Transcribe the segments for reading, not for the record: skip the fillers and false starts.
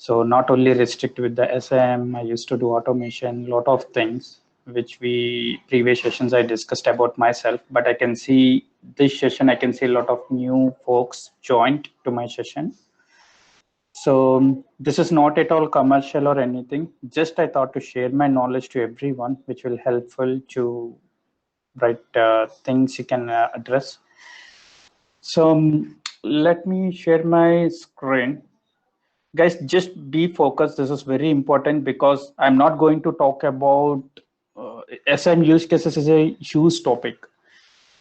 So not only restrict with the SIM, I used to do automation, lot of things which we previous sessions I discussed about myself. But I can see this session, I can see a lot of new folks joined to my session. So this is not at all commercial or anything. Just I thought to share my knowledge to everyone, which will helpful to write things you can address. So let me share my screen. Guys, just be focused. This is very important because I'm not going to talk about SM use cases is a huge topic,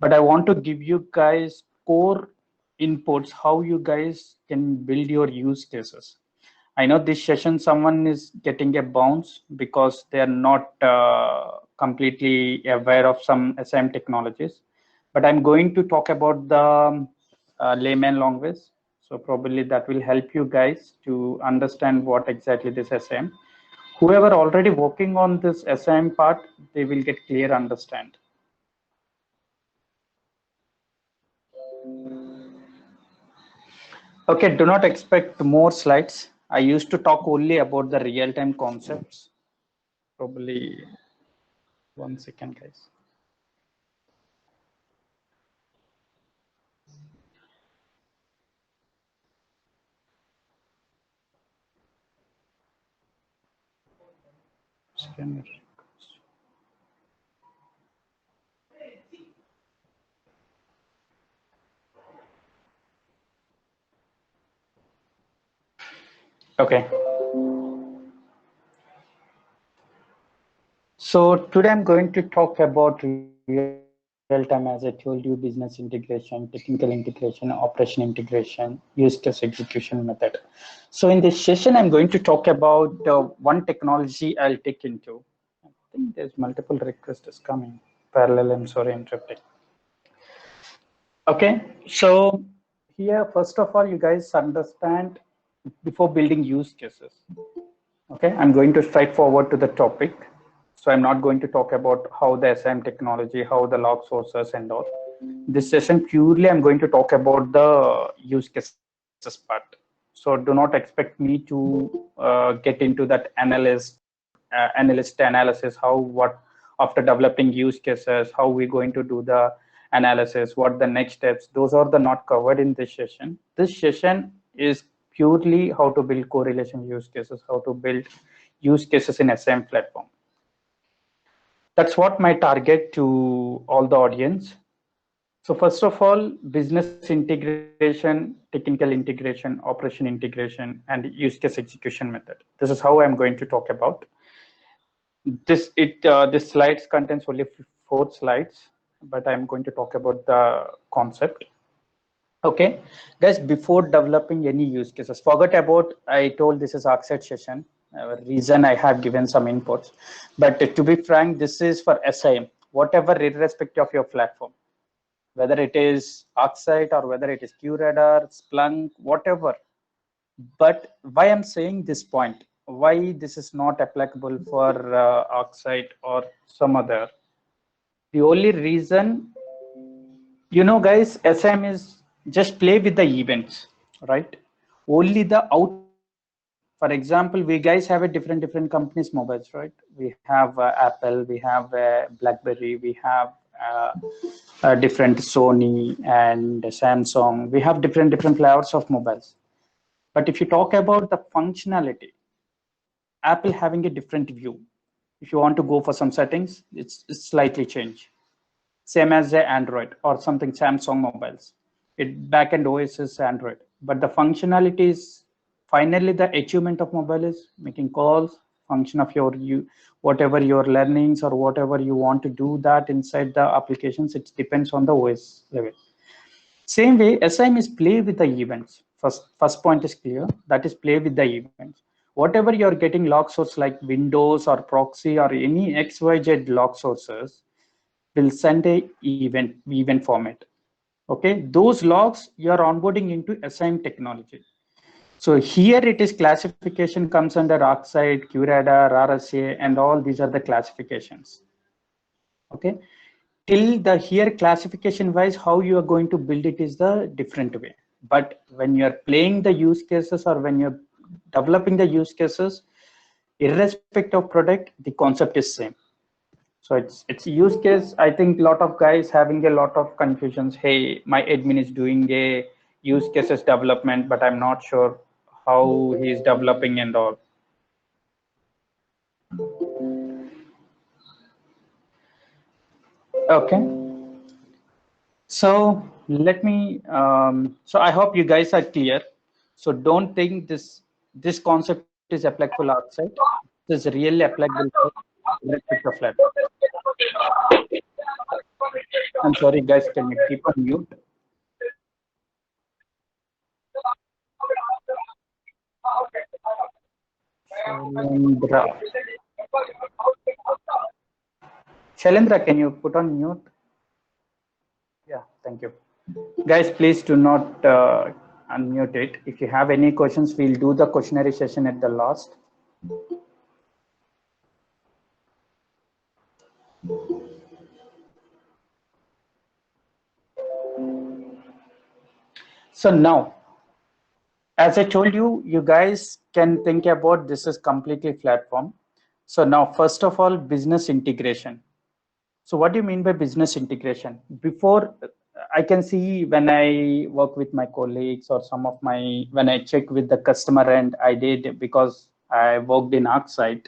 but I want to give you guys core inputs how you guys can build your use cases. I know this session someone is getting a bounce because they are not completely aware of some SM technologies, but I'm going to talk about the layman language. So probably that will help you guys to understand what exactly this SM. Whoever already working on this SM part, they will get clear understand. Okay, do not expect more slides. I used to talk only about the real-time concepts. Probably 1 second, guys. Scanner. Okay. So today I'm going to talk about real-time, as I told you, business integration, technical integration, operation integration, use case execution method. So in this session, I'm going to talk about one technology I'll take into. I think there's multiple requests coming parallel. I'm sorry, interrupting. Okay, so here, first of all, you guys understand before building use cases. Okay, I'm going to straight forward to the topic. So I'm not going to talk about how the SM technology, how the log sources and all. This session purely I'm going to talk about the use cases part. So do not expect me to get into that analyst analysis, how what after developing use cases, how we're going to do the analysis, what the next steps. Those are the not covered in this session. This session is purely how to build correlation use cases, how to build use cases in SM platform. That's what my target to all the audience. So first of all, business integration, technical integration, operation integration, and use case execution method. This is how I'm going to talk about. This slides contains only 4 slides, but I'm going to talk about the concept. Okay, guys, before developing any use cases, forget about, I told this is ArcSight session, reason I have given some inputs, but to be frank, this is for SIM, whatever irrespective of your platform, whether it is ArcSight or whether it is QRadar, Splunk, whatever. But why I'm saying this point, why this is not applicable for ArcSight or some other, the only reason, guys, SM is just play with the events, right? Only the output. For example, we guys have a different companies mobiles, right? We have Apple, we have BlackBerry, we have different Sony and Samsung. We have different flavors of mobiles. But if you talk about the functionality, Apple having a different view. If you want to go for some settings, it's slightly changed. Same as the Android or something Samsung mobiles. It backend OS is Android, but the functionality is finally the achievement of mobile is making calls, function of your whatever your learnings or whatever you want to do that inside the applications. It depends on the OS level. Same way, SIM is play with the events. First point is clear. That is play with the events. Whatever you're getting log source like Windows or proxy or any XYZ log sources will send a event format. Okay, those logs you are onboarding into SIM technology. So here it is classification comes under ArcSight, QRadar, RSA, and all these are the classifications. Okay, till the here classification wise how you are going to build it is the different way. But when you are playing the use cases or when you're developing the use cases, irrespective of product, the concept is same. So it's use case. I think a lot of guys having a lot of confusions. Hey, my admin is doing a use cases development, but I'm not sure how he's developing and all. Okay. So let me. So I hope you guys are clear. So don't think this concept is applicable outside. This is really applicable for electrical flat. I'm sorry, guys. Can you keep on mute? Shailendra. Shailendra, can you put on mute? Yeah, thank you. Guys, please do not unmute it. If you have any questions, we'll do the questionnaire session at the last. So now, as I told you, you guys can think about this is completely platform. So now, first of all, business integration. So what do you mean by business integration? Before, I can see when I work with my colleagues or some of my, when I check with the customer end, I did because I worked in ArcSight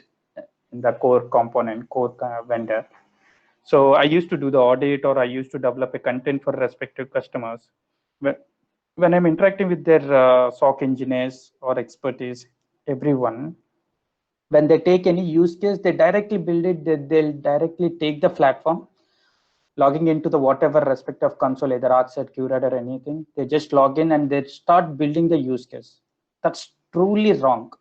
in the core component, core vendor. So I used to do the audit or I used to develop a content for respective customers. When I'm interacting with their SOC engineers or expertise, everyone, when they take any use case, they directly build it, they'll directly take the platform, logging into the whatever respective console, either ArcSight, QRadar or anything, they just log in and they start building the use case. That's truly wrong.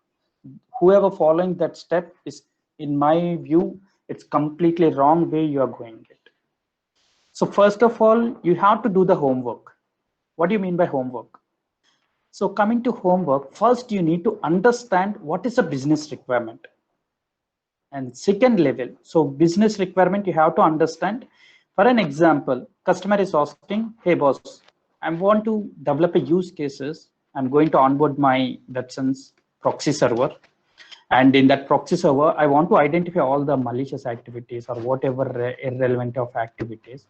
Whoever following that step is, in my view, it's completely wrong way you are going it. So first of all, you have to do the homework. What do you mean by homework? So coming to homework, first you need to understand what is a business requirement. And second level, so business requirement you have to understand. For an example, customer is asking, hey boss, I want to develop a use cases. I'm going to onboard my Websense proxy server. And in that proxy server, I want to identify all the malicious activities or whatever irrelevant of activities.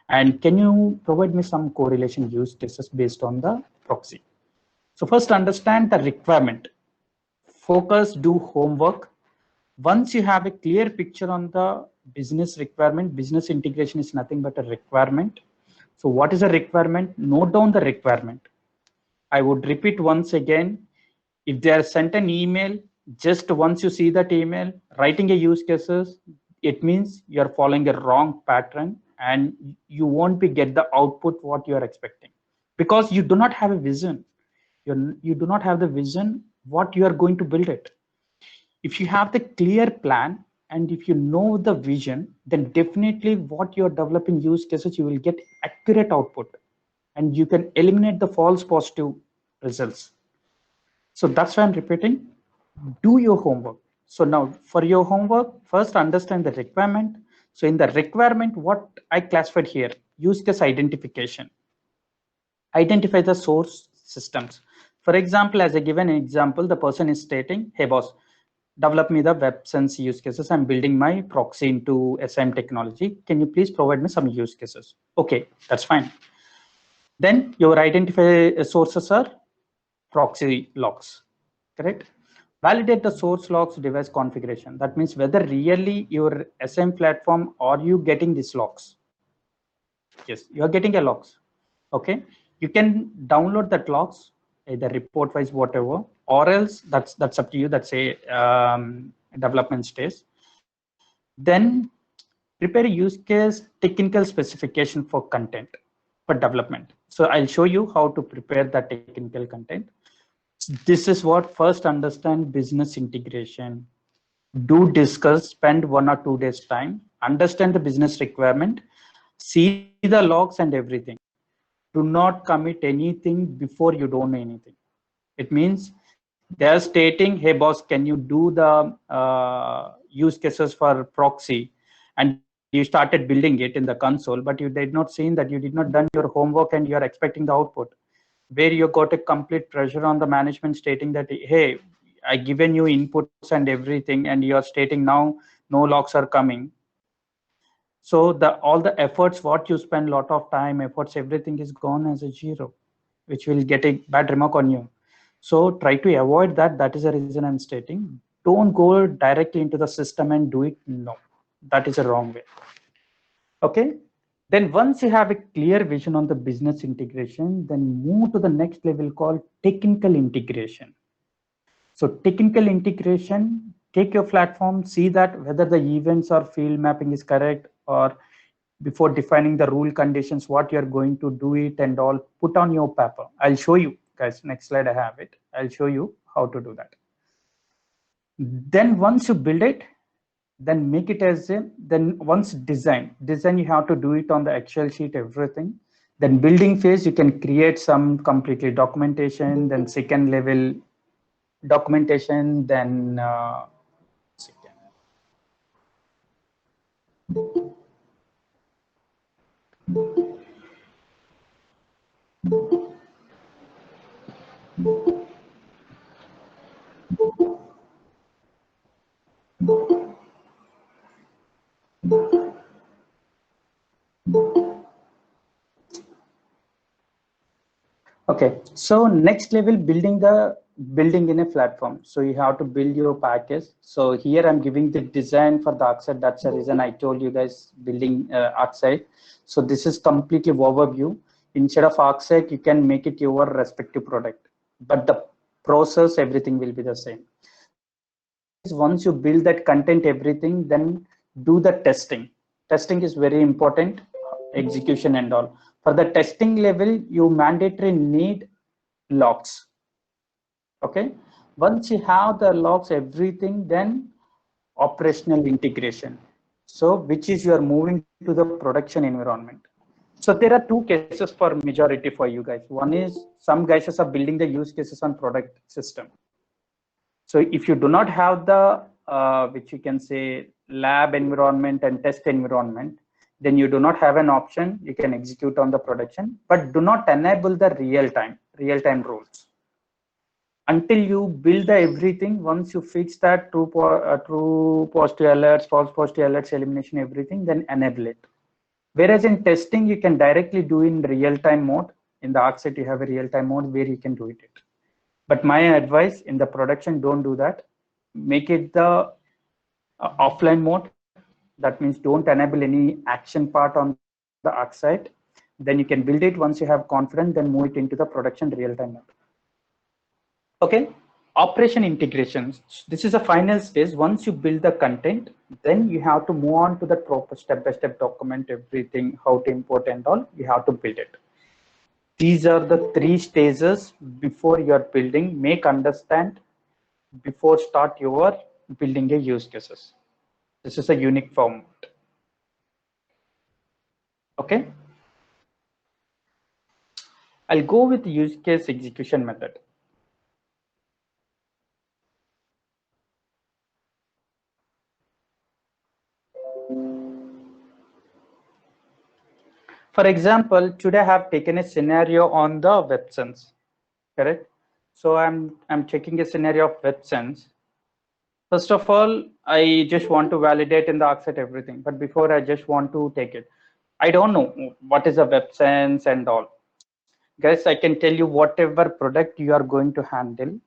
And can you provide me some correlation use cases based on the proxy? So first understand the requirement. Focus, do homework. Once you have a clear picture on the business requirement, business integration is nothing but a requirement. So what is a requirement? Note down the requirement. I would repeat once again, if they are sent an email, just once you see that email, writing a use cases, it means you're following a wrong pattern and you won't be get the output what you're expecting because you do not have a vision. You do not have the vision what you are going to build it. If you have the clear plan and if you know the vision, then definitely what you're developing use cases, you will get accurate output and you can eliminate the false positive results. So that's why I'm repeating, do your homework. So now for your homework, first understand the requirement. So in the requirement, what I classified here, use case identification. Identify the source systems. For example, as a given example, the person is stating, hey boss, develop me the Websense use cases. I'm building my proxy into SM technology. Can you please provide me some use cases? Okay, that's fine. Then your identify sources are proxy logs, correct? Validate the source logs device configuration. That means whether really your SM platform, are you getting these logs? Yes, you are getting a logs. Okay, you can download that logs, either report wise, whatever, or else that's up to you. That's a development stage. Then prepare a use case technical specification for content for development. So I'll show you how to prepare that technical content. This is what first understand business integration. Do discuss, spend 1 or 2 days time, understand the business requirement, see the logs and everything. Do not commit anything before you don't know anything. It means they're stating, hey boss, can you do the use cases for proxy? And you started building it in the console, but you did not see that you did not done your homework and you're expecting the output, where you got a complete pressure on the management stating that, hey, I given you inputs and everything, and you're stating now no logs are coming. So all the efforts, what you spend, lot of time, efforts, everything is gone as a zero, which will get a bad remark on you. So try to avoid that. That is the reason I'm stating. Don't go directly into the system and do it. No, that is a wrong way. Okay. Then once you have a clear vision on the business integration, then move to the next level called technical integration. So technical integration, take your platform, see that whether the events or field mapping is correct, or before defining the rule conditions, what you're going to do it and all, put on your paper. I'll show you guys. Next slide, I have it. I'll show you how to do that. Then once you build it, then make it as a, then once design you have to do it on the Excel sheet, everything. Then building phase, you can create some completely documentation, then second level documentation, then okay, so next level, building in a platform. So you have to build your package. So here I'm giving the design for the ArcSight. That's the reason I told you guys building ArcSight. So this is completely overview. Instead of ArcSight, you can make it your respective product, but the process, everything will be the same. Once you build that content, everything, then do the testing. Testing is very important, execution and all. For the testing level, you mandatory need logs. Okay, once you have the logs, everything, then operational integration. So which is you are moving to the production environment. So there are two cases for majority for you guys. One is some guys are building the use cases on product system. So if you do not have the which you can say lab environment and test environment, then you do not have an option. You can execute on the production, but do not enable the real-time rules until you build the everything. Once you fix that true positive alerts, false positive alerts, elimination, everything, then enable it. Whereas in testing, you can directly do in real-time mode. In the ArcSight, you have a real-time mode where you can do it. But my advice in the production, don't do that. Make it the offline mode. That means don't enable any action part on the ArcSight. Then you can build it. Once you have confidence, then move it into the production real-time mode. Okay, operation integrations. This is a final stage. Once you build the content, then you have to move on to the proper step-by-step document, everything, how to import and all, you have to build it. These are the 3 stages before you are building. Make understand before start your building a use cases. This is a unique format. Okay. I'll go with use case execution method. For example, today I have taken a scenario on the WebSense, correct? So I'm checking a scenario of WebSense. First of all, I just want to validate in the ArcSight everything, but before I just want to take it. I don't know what is a WebSense and all. Guys, I can tell you whatever product you are going to handle,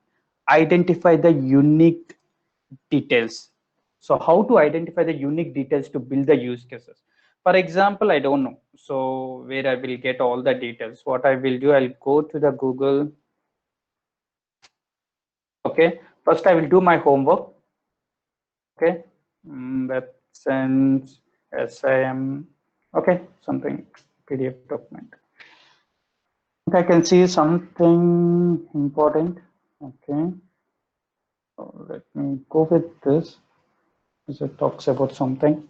identify the unique details. So how to identify the unique details to build the use cases? For example, I don't know. So where I will get all the details. What I will do, I'll go to the Google. Okay, first I will do my homework. Okay, WebSense, SIM. Okay, something PDF document. I can see something important. Okay, so let me go with this. It talks about something.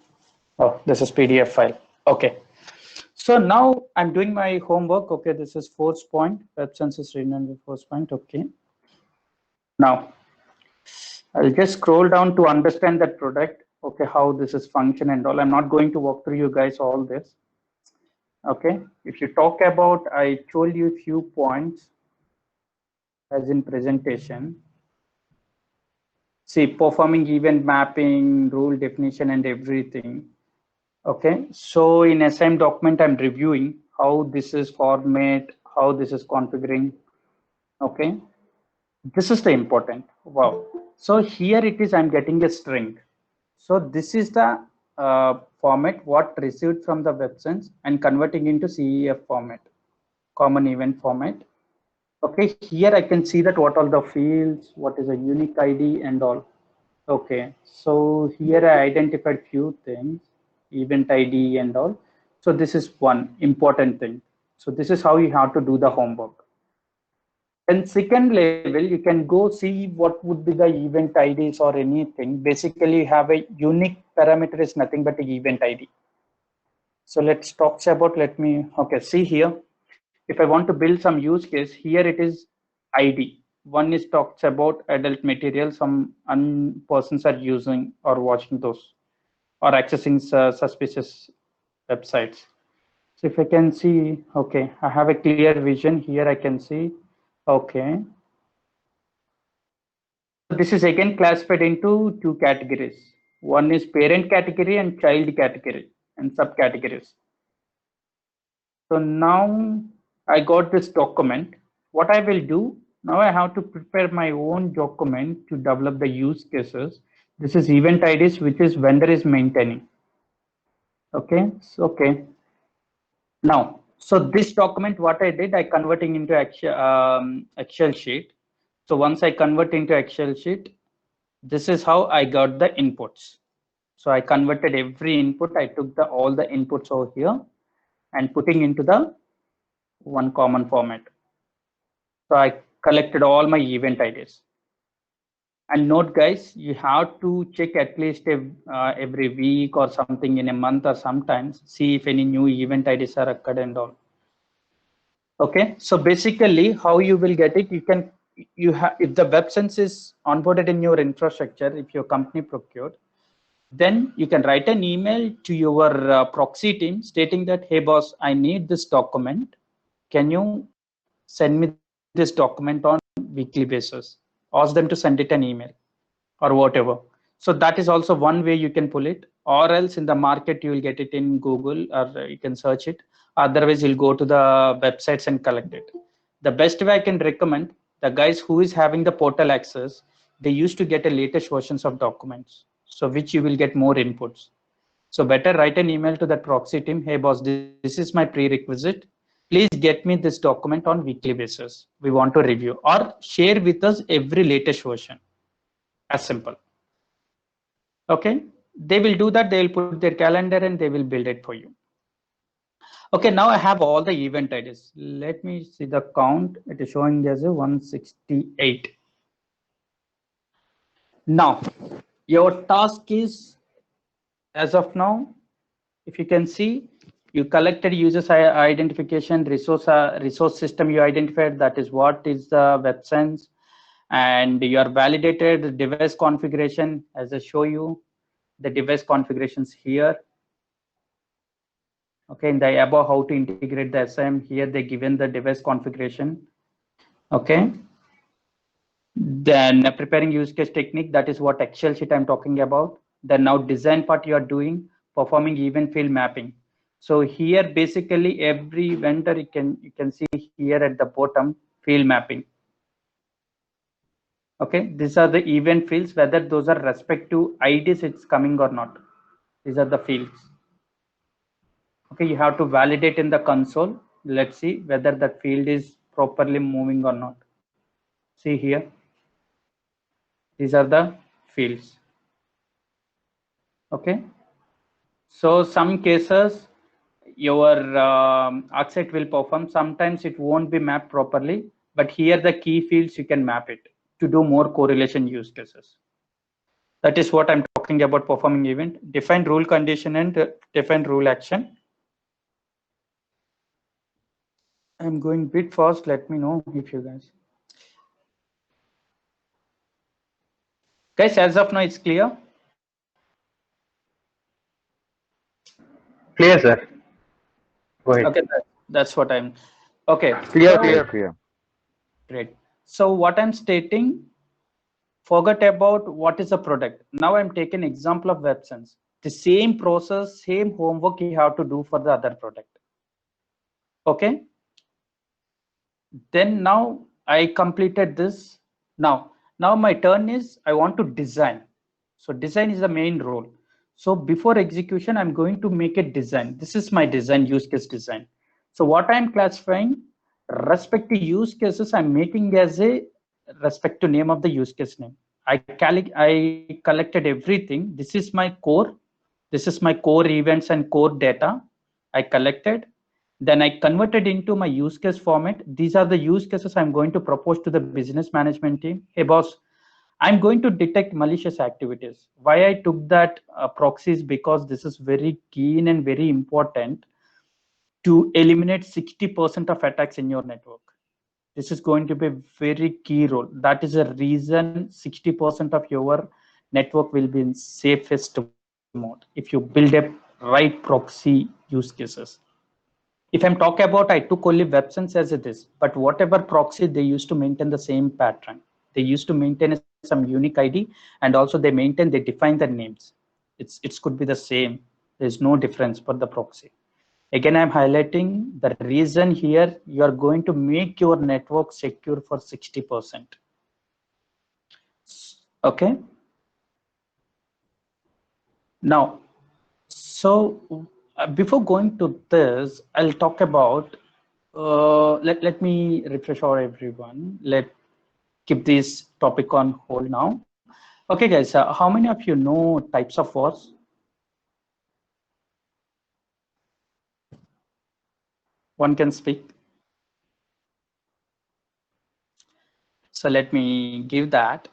Oh, this is PDF file. Okay. So now I'm doing my homework. Okay, this is force point. WebSense is renumbered force point. Okay. Now I'll just scroll down to understand that product. Okay, how this is function and all. I'm not going to walk through you guys all this. Okay. If you talk about, I told you a few points as in presentation. see performing event mapping, rule definition and everything. Okay, so in SM document, I'm reviewing how this is format, how this is configuring. Okay, this is the important. Wow. So here it is, I'm getting a string. So this is the format what received from the websense and converting into CEF format, common event format. Okay, here I can see that what all the fields, what is a unique ID and all. Okay, so here I identified few things, event ID and all. So this is one important thing. So this is how you have to do the homework. And second level, you can go see what would be the event IDs or anything. Basically, you have a unique parameter is nothing but the event ID. So let's talk about, okay, see here. If I want to build some use case, here it is ID. One is talks about adult material, some persons are using or watching those or accessing suspicious websites. So if I can see, okay, I have a clear vision here. I can see, okay. This is again classified into two categories. One is parent category and child category and subcategories. So now I got this document. What I will do, now I have to prepare my own document to develop the use cases. This is event IDs, which is vendor is maintaining. Okay, so, okay. Now, so this document, what I did, I converting into Excel sheet. So once I convert into Excel sheet, this is how I got the inputs. So I converted every input. I took all the inputs over here and putting into the one common format. So I collected all my event IDs. And note guys, you have to check at least every week or something in a month or sometimes, see if any new event IDs are occurred and all. Okay, so basically how you will get it, you have, if the websense is onboarded in your infrastructure, if your company procured, then you can write an email to your proxy team stating that, hey boss, I need this document. Can you send me this document on weekly basis? Ask them to send it an email or whatever. So that is also one way you can pull it, or else in the market you will get it in Google, or you can search it. Otherwise you'll go to the websites and collect it. The best way I can recommend, the guys who is having the portal access, they used to get a latest versions of documents, so which you will get more inputs. So better write an email to that proxy team, hey boss, this is my prerequisite, please get me this document on weekly basis, we want to review, or share with us every latest version. As simple. Okay, they will do that. They will put their calendar and they will build it for you. Okay, now I have all the event IDs. Let me see the count. It is showing as a 168. Now your task is, as of now, if you can see, you collected users identification, resource system you identified, that is what is the websense, and you are validated device configuration. As I show you the device configurations here. Okay, in the above how to integrate the SM, here they given the device configuration. Okay, then preparing use case technique, that is what Excel sheet I'm talking about. Then now design part you are doing, performing event field mapping. So here basically every vendor you can see here at the bottom, field mapping. Okay, these are the event fields, whether those are respective IDs it's coming or not. These are the fields. Okay, you have to validate in the console. Let's see whether that field is properly moving or not. See here, these are the fields. Okay, so some cases your ArcSight will perform, sometimes it won't be mapped properly, but here the key fields you can map it to do more correlation use cases. That is what I'm talking about, performing event, define rule condition and define rule action. I'm going a bit fast, let me know if you guys, as of now it's clear. Clear, sir. Go ahead. Okay, that's what I'm. Okay, Clear, so clear. Clear. great. So what I'm stating, Forget about what is a product. Now I'm taking example of WebSense. The same process, same homework you have to do for the other product. Okay. Then now I completed this. Now my turn is I want to design. So design is the main role. So before execution, I'm going to make a design. This is my design, use case design. So what I'm classifying, respect to use cases, I'm making as a respect to name of the use case name. I collected everything. This is my core. This is my core events and core data I collected. Then I converted into my use case format. These are the use cases I'm going to propose to the business management team. Hey boss, I'm going to detect malicious activities. Why I took that proxies, because this is very keen and very important to eliminate 60% of attacks in your network. This is going to be a very key role. That is a reason 60% of your network will be in safest mode if you build a right proxy use cases. If I'm talking about, I took only WebSense as it is, but whatever proxy, they used to maintain the same pattern. They used to maintain some unique ID, and also they define the names. It could be the same. There's no difference for the proxy. Again, I'm highlighting the reason here. You are going to make your network secure for 60%. Okay. Now, so before going to this, I'll talk about, let me refresh our everyone. Let keep this topic on hold now. Okay, guys, how many of you know types of wars? One can speak. So let me give that.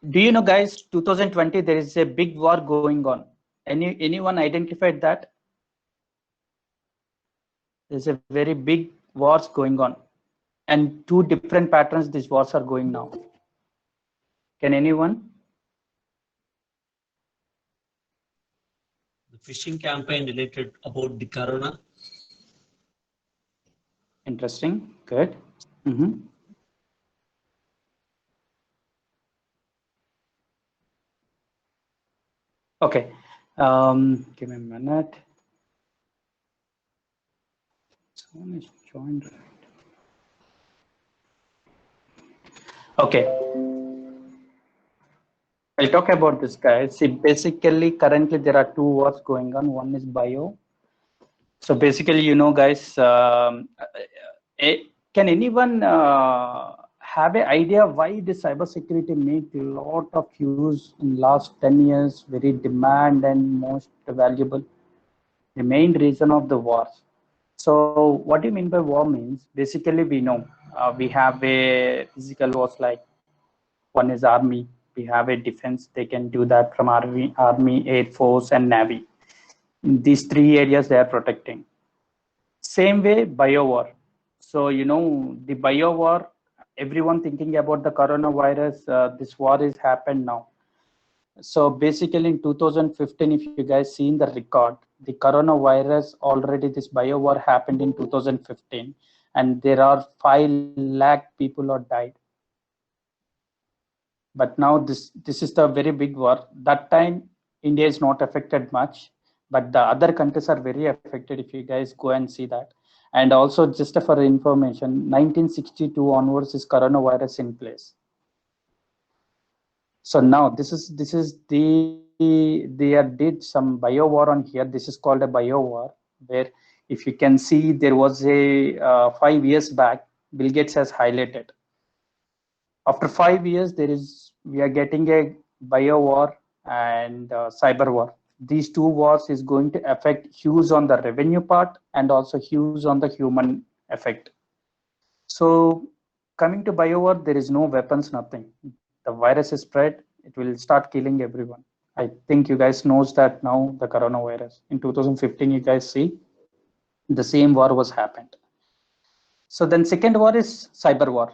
Do you know, guys, 2020, there is a big war going on. Anyone identified that? There's a very big wars going on, and two different patterns these wars are going now. Can anyone? The phishing campaign related about the corona. Interesting. Good. Mm-hmm. Okay. Give me a minute. Someone is joined. Okay. I'll talk about this, guys. See, basically, currently there are two wars going on. One is bio. So basically, you know, guys, can anyone have an idea why the cybersecurity make a lot of use in last 10 years, very demand and most valuable? The main reason of the wars. So what do you mean by war means? Basically, we know we have a physical wars, like one is army. We have a defense. They can do that from army, air force, and navy. In these three areas, they are protecting. Same way, bio war. So you know the bio war. Everyone thinking about the coronavirus. This war is happened now. So basically, in 2015, if you guys seen the record, the coronavirus already, this bio war happened in 2015, and there are 5 lakh people are died. But now this is the very big war. That time India is not affected much, but the other countries are very affected. If you guys go and see that, and also just for information, 1962 onwards is coronavirus in place. So now this is they did some bio war on here. This is called a bio war, where if you can see, there was a 5 years back, Bill Gates has highlighted. After 5 years, we are getting a bio war and cyber war. These two wars is going to affect huge on the revenue part and also huge on the human effect. So coming to bio war, there is no weapons, nothing. The virus is spread, it will start killing everyone. I think you guys knows that now, the coronavirus. In 2015, you guys see the same war was happened. So then second war is cyber war.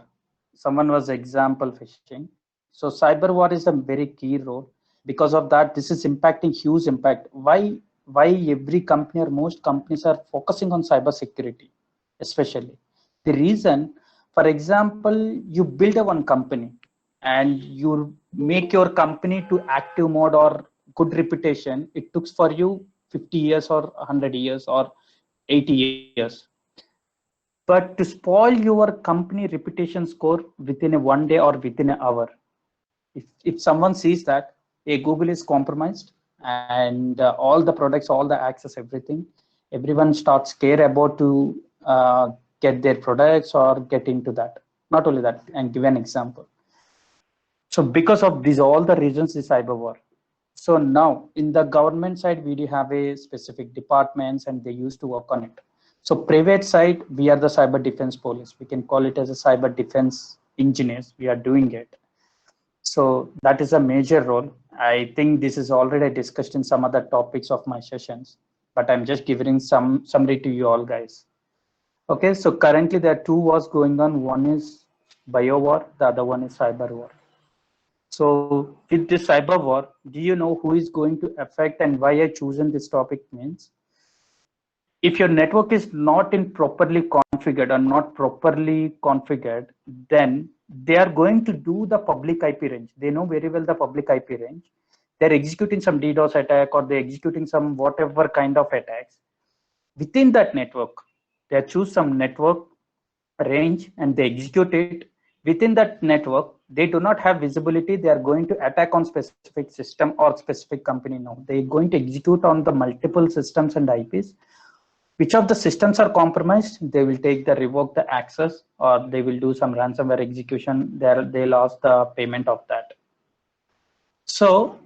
Someone was example phishing. So cyber war is a very key role. Because of that, this is impacting huge impact. Why every company or most companies are focusing on cyber security, especially? The reason, for example, you build a one company. and you make your company to active mode or good reputation, it took for you 50 years or 100 years or 80 years. But to spoil your company reputation score within a 1 day or within an hour, if someone sees that Google is compromised and all the products, all the access, everything, everyone starts care about to get their products or get into that. Not only that, and give an example. So because of these, all the reasons is cyber war. So now in the government side, we do have a specific departments and they used to work on it. So private side, we are the cyber defense police. We can call it as a cyber defense engineers. We are doing it. So that is a major role. I think this is already discussed in some other topics of my sessions, but I'm just giving some summary to you all guys. Okay, so currently there are two wars going on. One is bio war, the other one is cyber war. So with this cyber war, do you know who is going to affect and why I chosen this topic means? If your network is not in properly configured or not properly configured, then they are going to do the public IP range. They know very well the public IP range. They're executing some DDoS attack or they're executing some whatever kind of attacks. Within that network, they choose some network range and they execute it. Within that network, they do not have visibility. They are going to attack on specific system or specific company. No, they're going to execute on the multiple systems and IPs. Which of the systems are compromised, they will take the revoke the access or they will do some ransomware execution. They lost the payment of that. So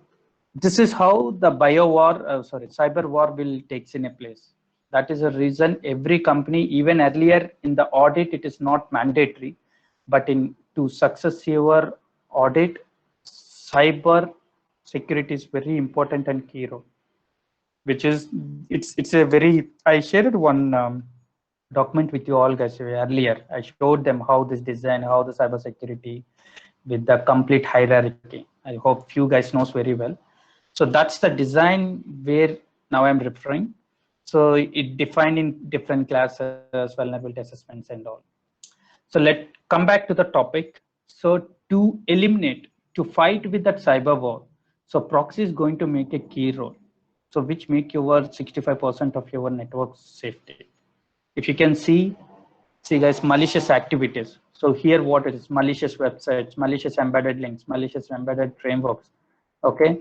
this is how the cyber war will takes in a place. That is a reason every company, even earlier in the audit, it is not mandatory, but to success your audit, cyber security is very important and key role. Which is it's a very, I shared one document with you all guys earlier. I showed them how this design, how the cyber security with the complete hierarchy. I hope you guys knows very well. So that's the design where now I'm referring. So it defined in different classes, vulnerability assessments and all. So let's come back to the topic. So to eliminate, to fight with that cyber war, so proxy is going to make a key role. So which make your 65% of your network safety. If you can see guys, malicious activities. So here what it is, malicious websites, malicious embedded links, malicious embedded frameworks. Okay.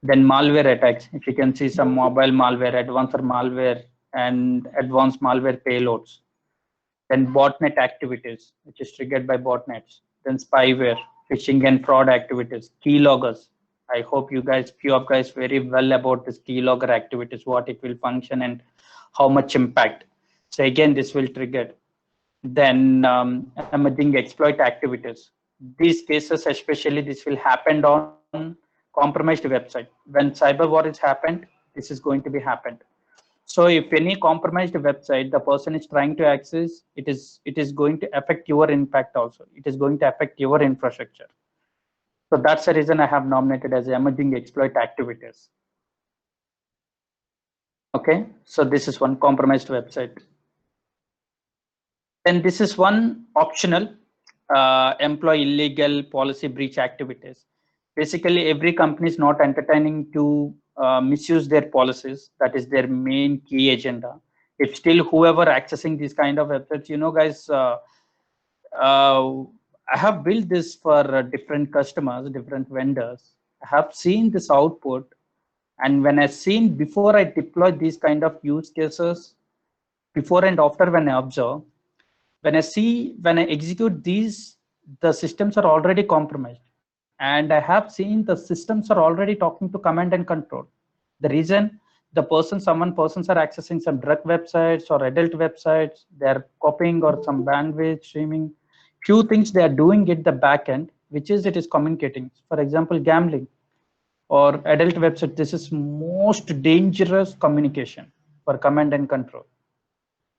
Then malware attacks. If you can see some mobile malware, advanced malware and advanced malware payloads. Then botnet activities, which is triggered by botnets. Then spyware, phishing and fraud activities, keyloggers. I hope you guys, few of guys very well about this keylogger activities, what it will function and how much impact. So again, this will trigger. Then emerging exploit activities. These cases, especially this will happen on compromised website. When cyber war is happened, this is going to be happened. So if any compromised website the person is trying to access, it is going to affect your impact also. It is going to affect your infrastructure. So that's the reason I have nominated as emerging exploit activities. Okay, so this is one compromised website. Then this is one optional employee illegal policy breach activities. Basically, every company is not entertaining to misuse their policies. That is their main key agenda. If still whoever accessing these kind of websites, you know, guys, I have built this for different customers, different vendors. I have seen this output, and when I seen before I deploy these kind of use cases, before and after when I observe, when I execute these, the systems are already compromised. And I have seen the systems are already talking to command and control. The reason some persons are accessing some drug websites or adult websites, they're copying or some bandwidth streaming, few things they are doing at the back end, which is it is communicating. For example, gambling or adult website, this is most dangerous communication for command and control.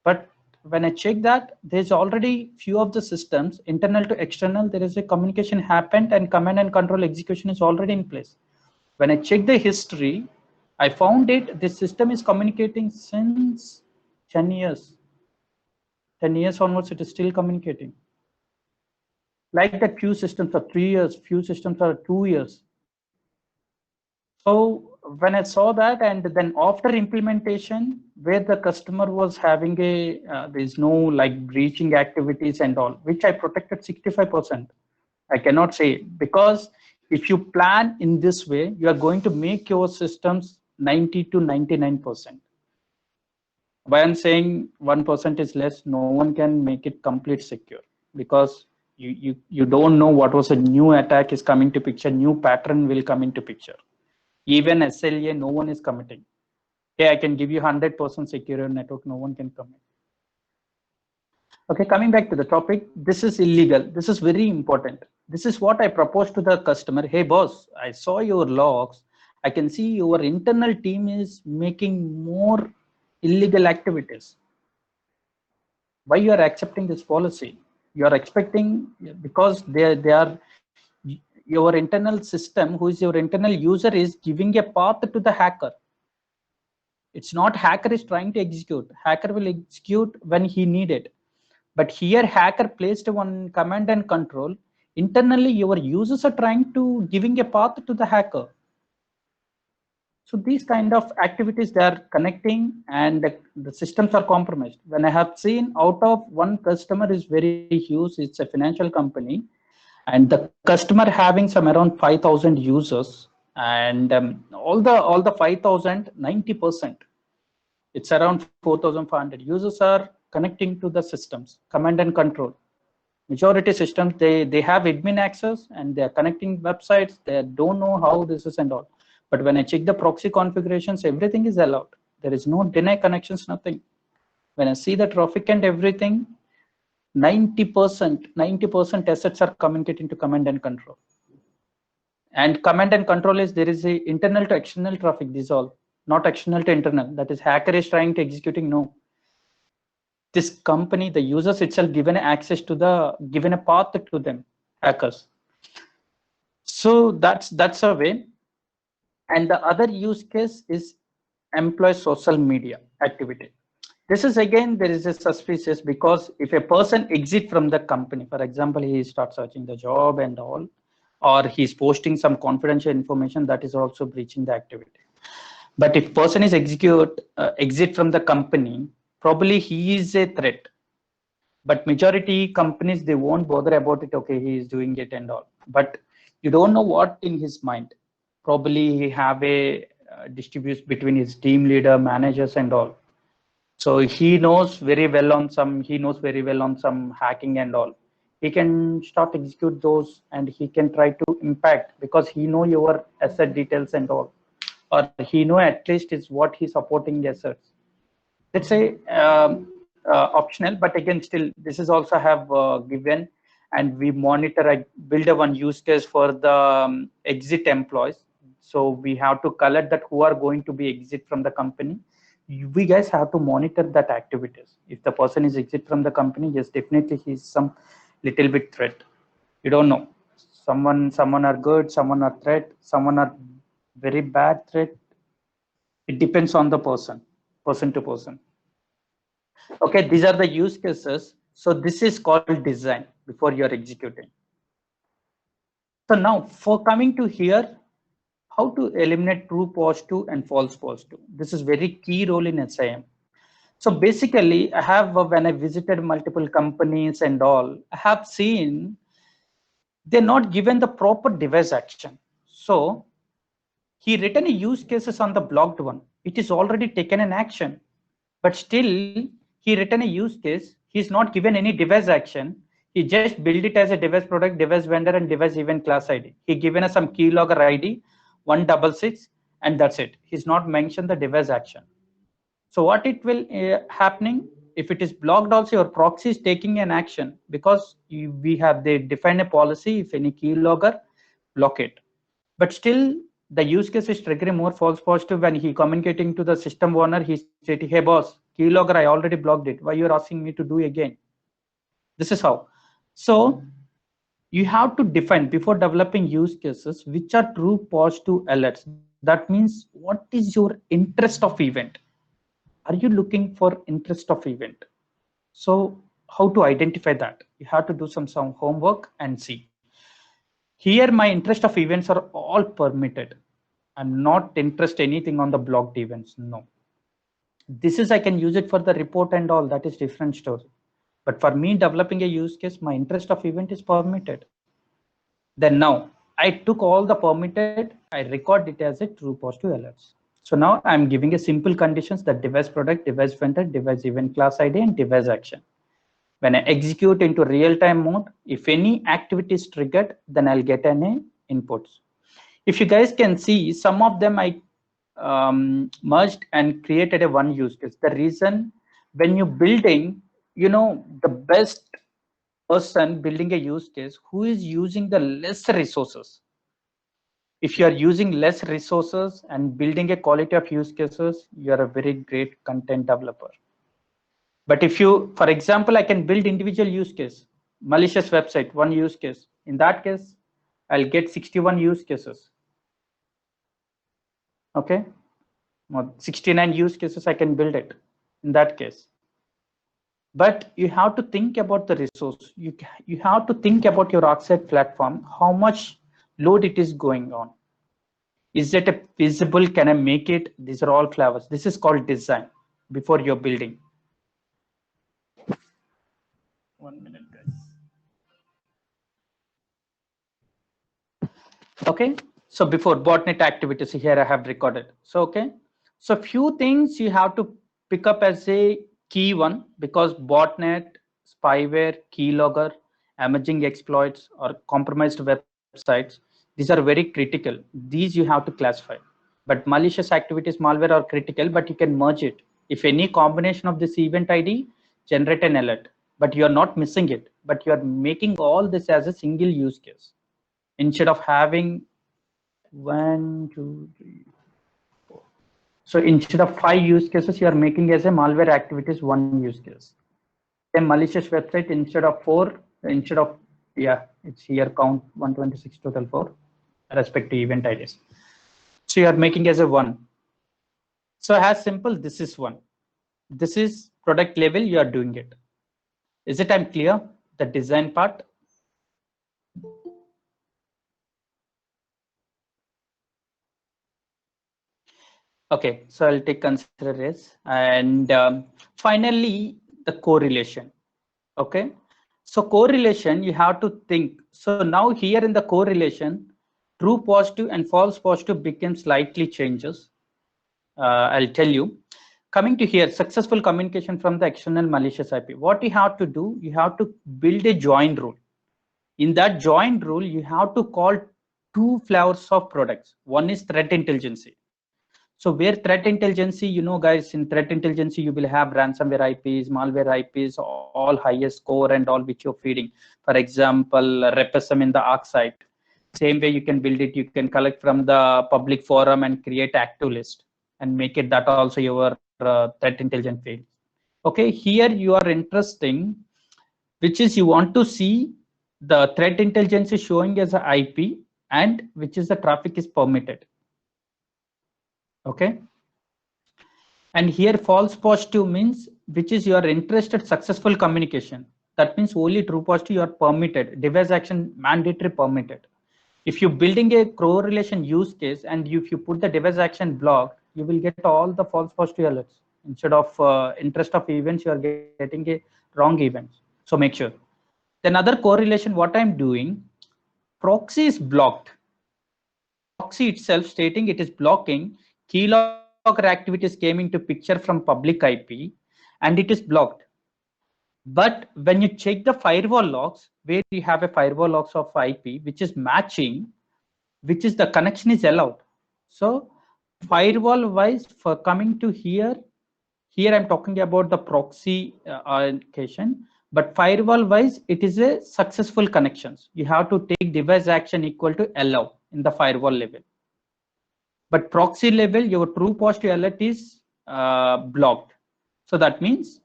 But when I check that, there's already few of the systems, internal to external, there is a communication happened and command and control execution is already in place. When I check the history, I found this system is communicating since 10 years. 10 years onwards, it is still communicating. like that few systems are 3 years, few systems are 2 years. So when I saw that, and then after implementation, where the customer was having a, there's no like breaching activities and all, which I protected 65%. I cannot say, because if you plan in this way, you are going to make your systems 90 to 99%. Why I'm saying 1% is less, no one can make it complete secure, because you don't know what was a new attack is coming to picture, new pattern will come into picture. Even SLA, no one is committing. Okay, I can give you 100% secure network, no one can commit. Okay, coming back to the topic, this is illegal. This is very important. This is what I proposed to the customer. Hey boss, I saw your logs. I can see your internal team is making more illegal activities. Why you are accepting this policy? You are expecting, because they are your internal system, who is your internal user, is giving a path to the hacker. It's not hacker is trying to execute. Hacker will execute when he need it. But here hacker placed one command and control. Internally, your users are trying to giving a path to the hacker. So these kind of activities, they are connecting, and the systems are compromised. When I have seen, out of one customer is very huge, it's a financial company, and the customer having some around 5,000 users, and all the 5,000, 90%, it's around 4,500 users are connecting to the systems, command and control. Majority systems, they have admin access and they're connecting websites. They don't know how this is and all. But when I check the proxy configurations, everything is allowed. There is no deny connections, nothing. When I see the traffic and everything, 90% assets are communicating to command and control. And command and control is, there is a internal to external traffic, this all, not external to internal. That is hacker is trying to executing, no. This company, the users itself given access to given a path to them, hackers. So that's a way. And the other use case is employee social media activity. This is again, there is a suspicious, because if a person exit from the company, for example, he starts searching the job and all, or he's posting some confidential information, that is also breaching the activity. But if person is exit from the company, probably he is a threat. But majority companies, they won't bother about it. Okay, he is doing it and all. But you don't know what in his mind. Probably he have a distributes between his team leader, managers and all. So he knows very well on some, hacking and all. He can start execute those, and he can try to impact, because he know your asset details and all, or he know at least is what he's supporting assets. Let's say optional, but again, still this is also have given, and we monitor, I build a one use case for the exit employees. So we have to collect that who are going to be exit from the company. We guys have to monitor that activities. If the person is exit from the company, yes, definitely he's some little bit threat. You don't know, someone are good, someone are threat, someone are very bad threat. It depends on the person to person. Okay, these are the use cases. So this is called design before you are executing. So now for coming to here, how to eliminate true positive and false positive. This is very key role in SIM. So basically, I have, when I visited multiple companies and all, I have seen they're not given the proper device action. So he written a use cases on the blocked one. It is already taken an action, but still he written a use case. He's not given any device action. He just built it as a device product, device vendor, and device event class ID. He given us some keylogger ID 166, and that's it. He's not mentioned the device action. So what it will happening, if it is blocked also, your proxy is taking an action, because they define a policy, if any keylogger, block it. But still the use case is triggering more false positive when he communicating to the system owner. He said, hey boss, keylogger, I already blocked it. Why you're asking me to do again? This is how. So you have to define before developing use cases which are true positive alerts. That means, what is your interest of event? Are you looking for interest of event? So how to identify that. You have to do some homework and see. Here, my interest of events are all permitted. I'm not interested anything on the blocked events. No. This is I can use it for the report and all. That is different story. But for me, developing a use case, my interest of event is permitted. Then now I took all the permitted. I record it as a true positive alerts. So now I'm giving a simple conditions that device product, device vendor, device event class ID, and device action. When I execute into real-time mode, if any activity is triggered, then I'll get any inputs. If you guys can see, some of them I merged and created a one use case. The reason when you're building, the best person building a use case who is using the less resources. If you are using less resources and building a quality of use cases, you are a very great content developer. But if you, for example, I can build individual use case, malicious website, one use case. In that case, I'll get 61 use cases. Okay, 69 use cases I can build it in that case. But you have to think about the resource. You have to think about your ArcSight platform, how much load it is going on. Is it a feasible? Can I make it? These are all flavors. This is called design before you're building. 1 minute, guys. Okay, so before botnet activities, here I have recorded. So, okay, so few things you have to pick up as a key one, because botnet, spyware, keylogger, emerging exploits, or compromised websites, these are very critical. These you have to classify. But malicious activities, malware are critical, but you can merge it. If any combination of this event ID, generate an alert, but you are not missing it, but you are making all this as a single use case. Instead of having 1, 2, 3, 4. So instead of 5 use cases, you are making as a malware activities 1 use case. A malicious website instead of 4, instead of, it's here count 126 total 4 respect to event IDs. So you are making as a 1. So as simple, this is 1. This is product level, you are doing it. Is it I'm clear? The design part. Okay, so I'll take consider this. And finally, the correlation. Okay, so correlation, you have to think. So now here in the correlation, true positive and false positive became slightly changes. I'll tell you. Coming to here, successful communication from the external malicious IP. What you have to do, you have to build a join rule. In that join rule, you have to call 2 flavors of products. One is threat intelligence. So where threat intelligence, guys, in threat intelligence, you will have ransomware IPs, malware IPs, all highest score and all which you're feeding. For example, Repsum in the ArcSight. Same way you can build it. You can collect from the public forum and create active list and make it that also your threat intelligence field. Okay, here you are interesting, which is you want to see the threat intelligence is showing as an IP and which is the traffic is permitted. Okay, and here false positive means which is you are interested successful communication. That means only true positive you are permitted, device action mandatory permitted. If you're building a correlation use case and if you put the device action block, you will get all the false positive alerts. Instead of interest of events, you are getting a wrong events. So make sure. Then other correlation, what I'm doing, proxy is blocked. Proxy itself stating it is blocking. Keylogger activities came into picture from public IP and it is blocked. But when you check the firewall logs, where you have a firewall logs of IP, which is matching, which is the connection is allowed. So firewall wise, for coming to here I'm talking about the proxy authentication, but firewall wise, it is a successful connections. You have to take device action equal to allow in the firewall level. But proxy level, your true positive alert is blocked. So that means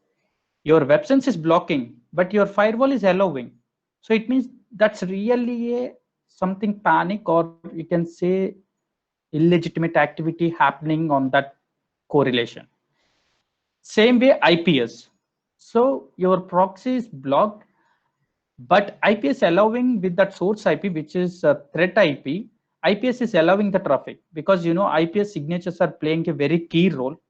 your WebSense is blocking, but your firewall is allowing. So it means that's really a something panic, or you can say illegitimate activity happening on that correlation. Same way IPS. So your proxy is blocked, but IPS allowing with that source IP, which is a threat IP, IPS is allowing the traffic, because IPS signatures are playing a very key role,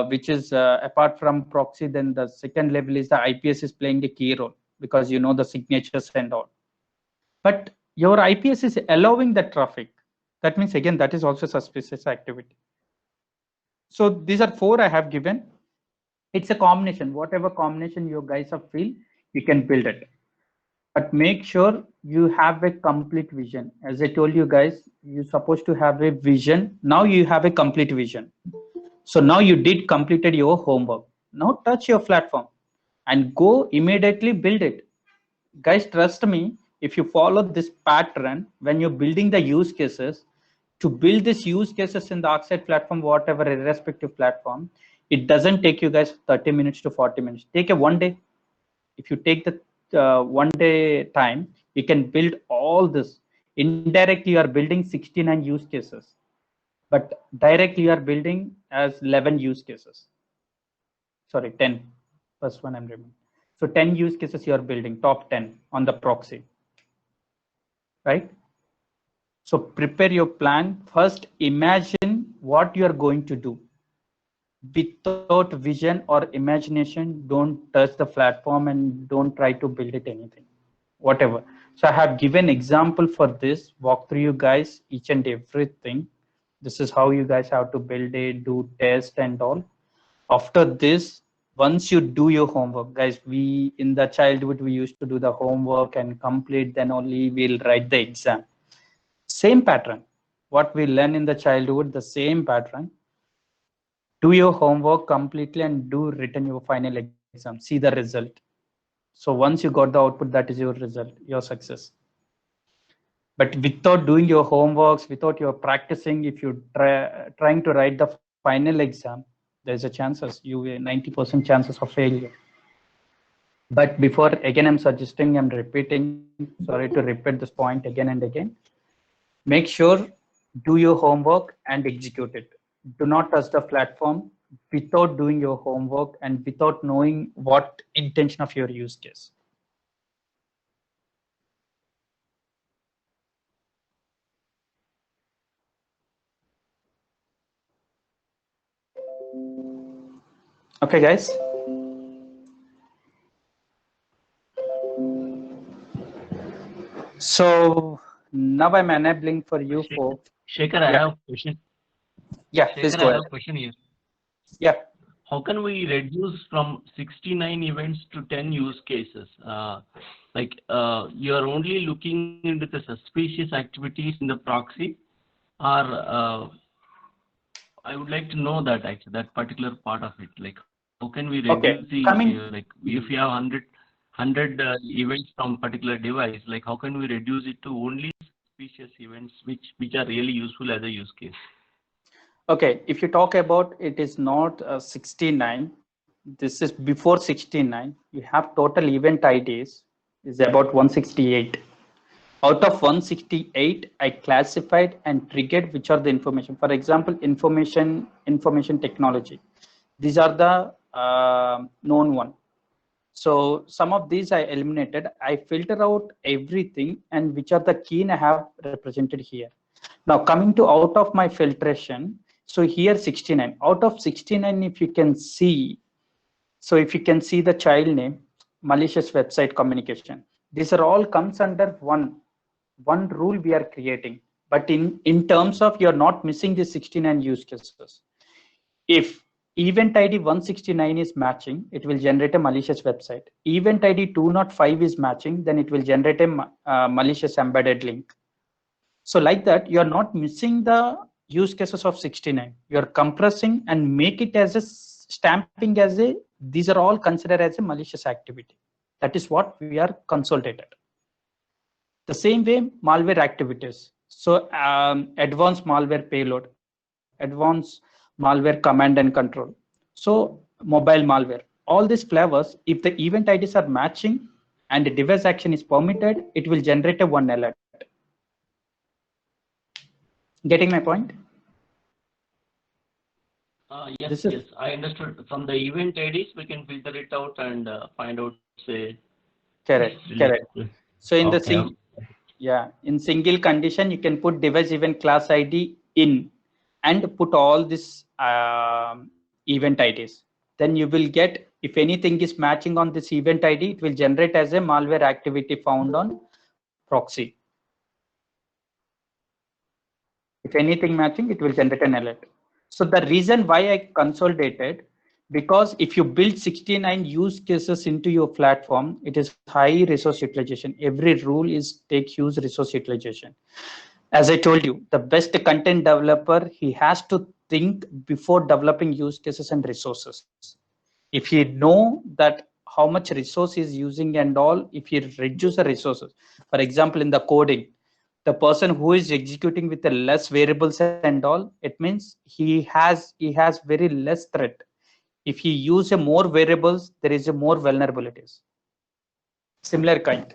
which is apart from proxy. Then the second level is the IPS is playing a key role, because the signatures and all. But your IPS is allowing the traffic. That means again that is also suspicious activity. So these are 4 I have given. It's a combination. Whatever combination you guys have feel, you can build it. But make sure you have a complete vision. As I told you guys, you're supposed to have a vision. Now you have a complete vision. So now you did completed your homework. Now touch your platform and go immediately build it. Guys, trust me, if you follow this pattern, when you're building the use cases, to build these use cases in the ArcSight platform, whatever irrespective platform, it doesn't take you guys 30 minutes to 40 minutes. Take a 1 day. If you take the 1 day time, you can build all this. Indirectly, you are building 69 use cases, but directly you are building as 11 use cases. Sorry, 10. First one I'm remembering. So 10 use cases you are building, top 10 on the proxy, right? So prepare your plan. First, imagine what you are going to do. Without vision or imagination, don't touch the platform and don't try to build it anything, whatever. So I have given example for this, walk through you guys each and everything. This is how you guys have to build it, do test and all. After this, once you do your homework, guys, we in the childhood, we used to do the homework and complete, then only we'll write the exam. Same pattern, what we learn in the childhood, the same pattern. Do your homework completely and do written your final exam, see the result. So once you got the output, that is your result, your success. But without doing your homeworks, without your practicing, if you trying to write the final exam, there's a chances you 90% chances of failure. But before, again, I'm suggesting, I'm repeating, sorry to repeat this point again and again. Make sure do your homework and execute it. Do not touch the platform without doing your homework and without knowing what intention of your use case. Okay, guys. So now I'm enabling for you folks. Shekhar, I have a question. Yeah, please Shekhar, go I ahead. have a question here. Yeah. How can we reduce from 69 events to 10 use cases? You are only looking into the suspicious activities in the proxy, or I would like to know that actually, that particular part of it. Like, how can we reduce the, if you have 100 events from particular device, like how can we reduce it to only suspicious events which are really useful as a use case? Okay, if you talk about it is not 69, this is before 69. You have total event IDs is about 168. Out of 168, I classified and triggered which are the information. For example, information technology. These are the known one. So some of these I eliminated. I filter out everything and which are the key I have represented here. Now coming to out of my filtration. So here 69. Out of 69, if you can see, so if you can see the child name, malicious website communication. These are all comes under one rule we are creating. But in terms of you're not missing the 69 use cases. If event ID 169 is matching, it will generate a malicious website. Event ID 205 is matching, then it will generate a malicious embedded link. So like that, you're not missing the use cases of 69. You're compressing and make it as a stamping as a, these are all considered as a malicious activity. That is what we are consolidated. The same way, malware activities. So advanced malware payload, advanced malware command and control. So mobile malware, all these flavors, if the event IDs are matching and the device action is permitted, it will generate a one alert. Getting my point? Yes, This is yes, I understood. From the event IDs, we can filter it out and find out, say, correct. related. So in the Okay. in single condition, you can put device event class ID in and put all this event IDs. Then you will get, if anything is matching on this event ID, it will generate as a malware activity found on proxy. If anything matching, it will generate an alert. So the reason why I consolidated, because if you build 69 use cases into your platform, it is high resource utilization. Every rule is take huge resource utilization. As I told you, the best content developer, he has to think before developing use cases and resources. If he know that how much resource he's using and all, if he reduce the resources, for example, in the coding, the person who is executing with the less variables and all, it means he has very less threat. If he use a more variables, there is a more vulnerabilities. Similar kind.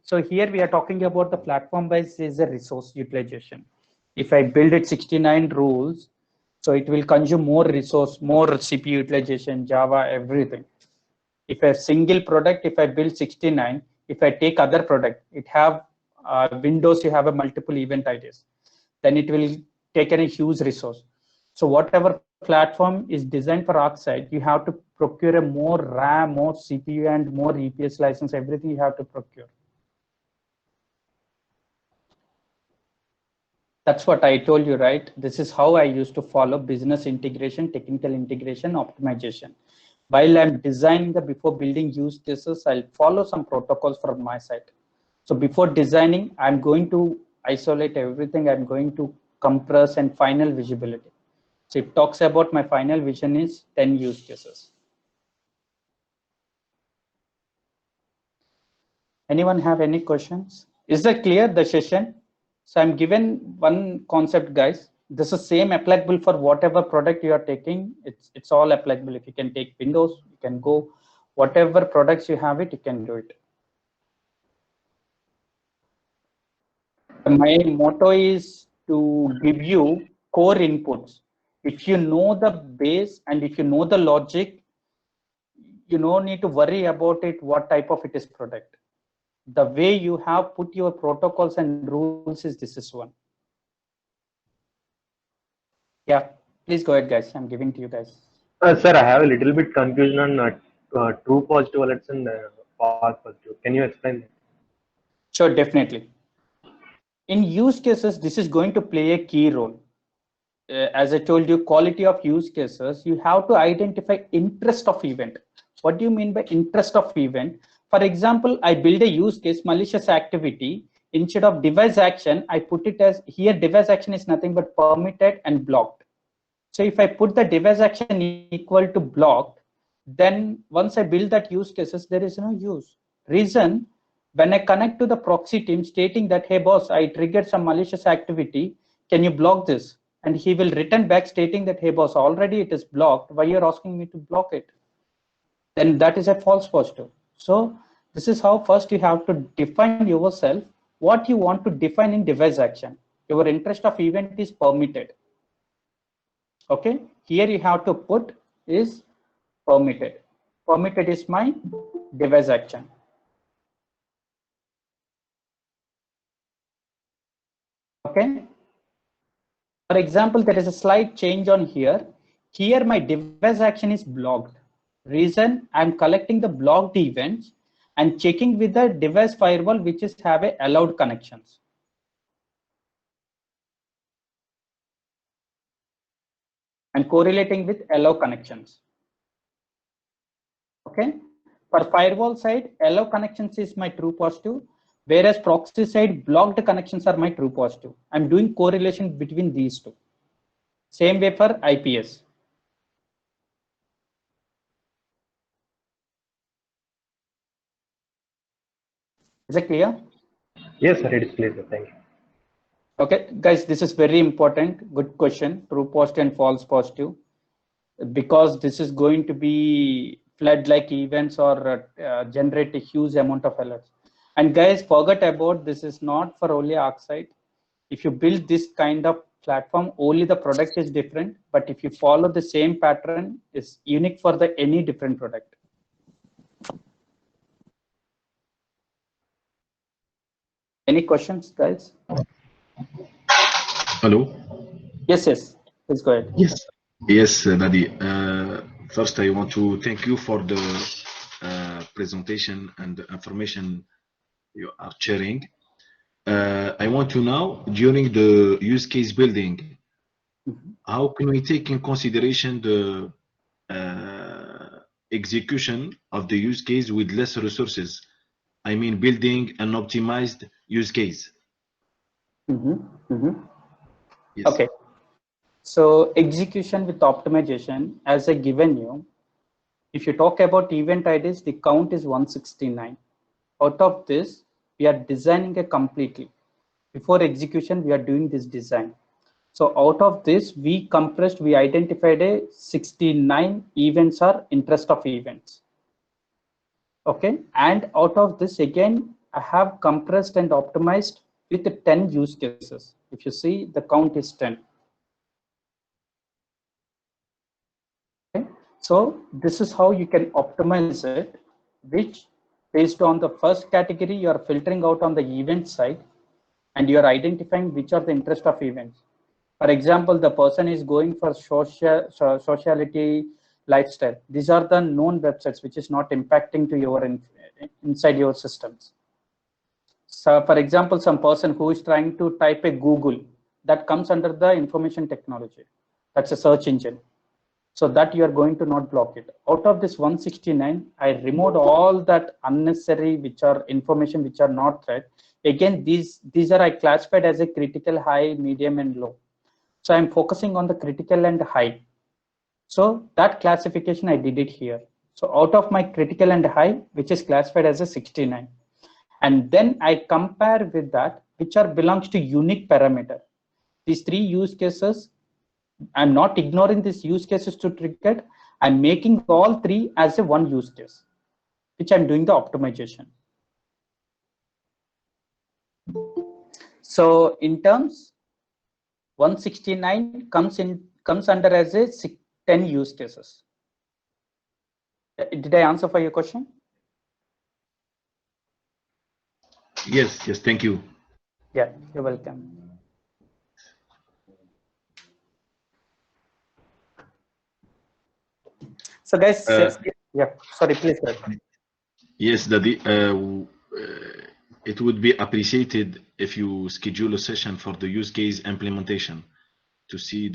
So here we are talking about the platform based is a resource utilization. If I build it 69 rules, so it will consume more resource, more CPU utilization, Java, everything. If a single product, if I build 69, if I take other product, it have Windows, you have a multiple event IDs, then it will take a huge resource. So whatever platform is designed for ArcSight, you have to procure a more RAM, more CPU, and more EPS license. Everything you have to procure. That's what I told you, right? This is how I used to follow business integration, technical integration, optimization. While I'm designing before building use cases, I'll follow some protocols from my side. So before designing, I'm going to isolate everything. I'm going to compress and final visibility. So it talks about my final vision is 10 use cases. Anyone have any questions? Is that clear, the session? So I'm given one concept, guys. This is same applicable for whatever product you are taking. It's all applicable. If you can take Windows, you can go whatever products you have it, you can do it. My motto is to give you core inputs. If you know the base and if you know the logic, you don't need to worry about it, what type of it is product. The way you have put your protocols and rules is this is one. Yeah, please go ahead, guys. I'm giving to you guys. Sir, I have a little bit confusion on true positive alerts and false positive. Can you explain that? Sure, definitely. In use cases, this is going to play a key role. As I told you, quality of use cases, you have to identify interest of event. What do you mean by interest of event? For example, I build a use case, malicious activity. Instead of device action, I put it as here device action is nothing but permitted and blocked. So if I put the device action equal to blocked, then once I build that use cases, there is no use. Reason, when I connect to the proxy team stating that, hey boss, I triggered some malicious activity, can you block this? And he will return back stating that, hey boss, already it is blocked, why you're asking me to block it? Then that is a false positive. So this is how first you have to define yourself, what you want to define in device action. Your interest of event is permitted. Okay, here you have to put is permitted. Permitted is my device action. Okay. For example, there is a slight change on here. Here my device action is blocked. Reason, I'm collecting the blocked events and checking with the device firewall which is have a allowed connections. And correlating with allow connections. Okay. For firewall side, allow connections is my true positive, whereas proxy side blocked connections are my true positive. I'm doing correlation between these two. Same way for IPS. Is it clear? Yes, sir, it is clear, sir. Thank you. Okay, guys, this is very important. Good question. True positive and false positive, because this is going to be flood-like events or generate a huge amount of alerts. And guys, forget about this is not for only ArcSight. If you build this kind of platform, only the product is different, but if you follow the same pattern, is unique for the any different product. Any questions, guys? Hello. Yes, please go ahead. Yes, Nadi. First, I want to thank you for the presentation and the information you are sharing. I want to know, during the use case building, how can we take in consideration the execution of the use case with less resources? I mean, building an optimized use case. Yes. Okay. So execution with optimization, as I given you, if you talk about event IDs, the count is 169. Out of this, we are designing a completely. Before execution, we are doing this design. So out of this, we identified a 69 events or interest of events. Okay, and out of this, again, I have compressed and optimized with 10 use cases. If you see, the count is 10. Okay, so this is how you can optimize it, which based on the first category, you are filtering out on the event side, and you are identifying which are the interest of events. For example, the person is going for sociality, lifestyle. These are the known websites which is not impacting to your inside your systems. So for example, some person who is trying to type a Google, that comes under the information technology. That's a search engine. So that you are going to not block it. Out of this 169, I removed all that unnecessary, which are information which are not threat. Again, these are I classified as a critical, high, medium, and low. So I'm focusing on the critical and high. So that classification I did it here. So out of my critical and high, which is classified as a 69. And then I compare with that, which are belongs to unique parameter. These three use cases, I'm not ignoring these use cases to trigger. I'm making all three as a one use case, which I'm doing the optimization. So in terms, 169 comes under as a 10 use cases. Did I answer for your question? Yes, thank you. Yeah, you're welcome. So guys, yeah, sorry, please go ahead. Yes, it would be appreciated if you schedule a session for the use case implementation to see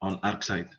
on ArcSight.